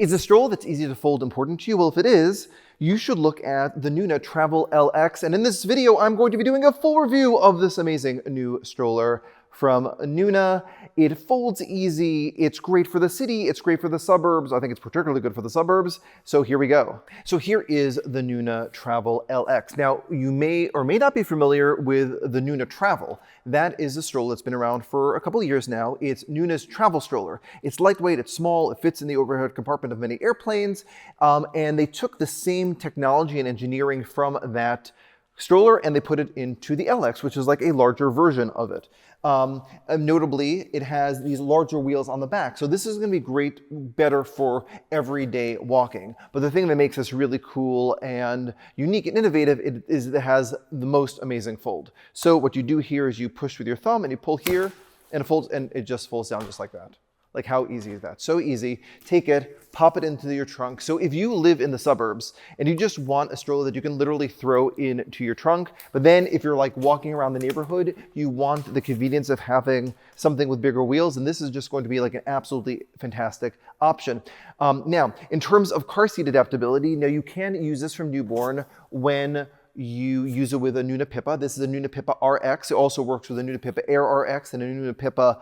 Is a stroller that's easy to fold important to you? Well, if it is, you should look at the Nuna TRVL LX. And in this video, I'm going to be doing a full review of this amazing new stroller from Nuna. It folds easy, it's great for the city, it's great for the suburbs. I think it's particularly good for the suburbs. So here we go. So here is the Nuna TRVL LX. Now, you may or may not be familiar with the Nuna Travel. That is a stroller that's been around for a couple of years now. It's Nuna's travel stroller. It's lightweight, it's small, it fits in the overhead compartment of many airplanes, and they took the same technology and engineering from that stroller and they put it into the LX, which is like a larger version of it. Notably, it has these larger wheels on the back. So this is going to be great, better for everyday walking. But the thing that makes this really cool and unique and innovative is it has the most amazing fold. So what you do here is you push with your thumb and you pull here and it folds, and it just folds down just like that. Like, how easy is that? So easy. Take it, pop it into your trunk. So if you live in the suburbs and you just want a stroller that you can literally throw into your trunk, but then if you're like walking around the neighborhood, you want the convenience of having something with bigger wheels, and this is just going to be like an absolutely fantastic option. Now, in terms of car seat adaptability, now you can use this from newborn when you use it with a Nuna Pippa. This is a Nuna Pippa RX. It also works with a Nuna Pippa Air RX and a Nuna Pippa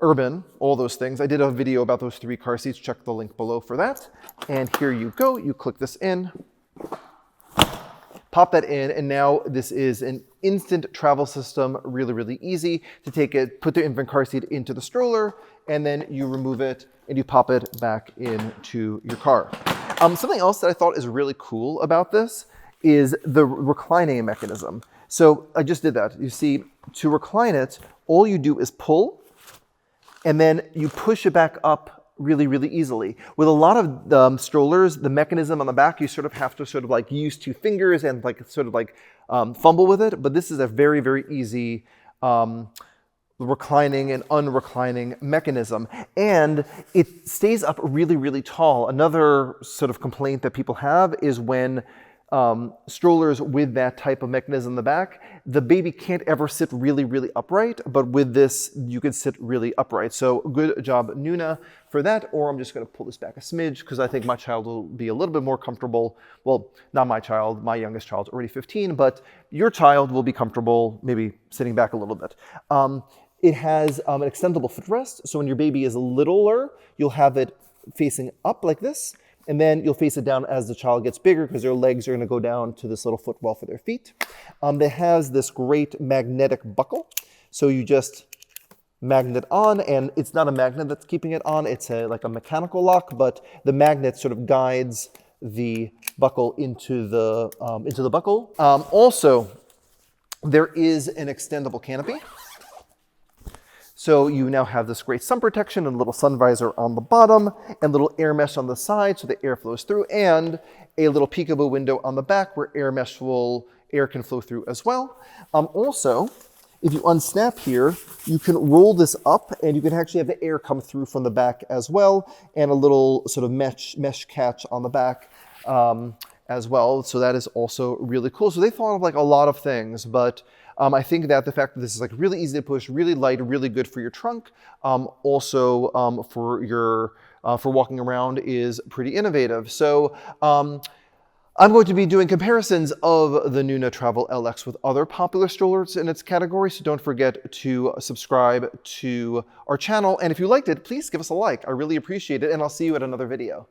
Urban, all those things. I did a video about those 3 car seats. Check the link below for that. And here you go. You click this in, pop that in, and now this is an instant travel system. Really, really easy to take it, put the infant car seat into the stroller, and then you remove it and you pop it back into your car. Something else that I thought is really cool about this is the reclining mechanism. So I just did that. You see, to recline it, all you do is pull, and then you push it back up really, really easily. With a lot of strollers, the mechanism on the back, you sort of have to sort of like use 2 fingers and like sort of like fumble with it. But this is a very, very easy reclining and unreclining mechanism. And it stays up really, really tall. Another sort of complaint that people have is when strollers with that type of mechanism in the back, the baby can't ever sit really, really upright, but with this, you can sit really upright. So good job, Nuna, for that. Or I'm just going to pull this back a smidge because I think my child will be a little bit more comfortable. Well, not my child, my youngest child's already 15, but your child will be comfortable maybe sitting back a little bit. It has an extendable footrest. So when your baby is littler, you'll have it facing up like this. And then you'll face it down as the child gets bigger because their legs are going to go down to this little footwell for their feet. It has this great magnetic buckle. So you just magnet on, and it's not a magnet that's keeping it on. It's like a mechanical lock, but the magnet sort of guides the buckle into the buckle. Also, there is an extendable canopy. So you now have this great sun protection and a little sun visor on the bottom and little air mesh on the side so the air flows through, and a little peekaboo window on the back where air can flow through as well. Also, if you unsnap here, you can roll this up and you can actually have the air come through from the back as well, and a little sort of mesh catch on the back as well. So that is also really cool. So they thought of like a lot of things, but I think that the fact that this is like really easy to push, really light, really good for your trunk, also for walking around is pretty innovative. So I'm going to be doing comparisons of the Nuna TRVL LX with other popular strollers in its category. So don't forget to subscribe to our channel. And if you liked it, please give us a like. I really appreciate it. And I'll see you at another video.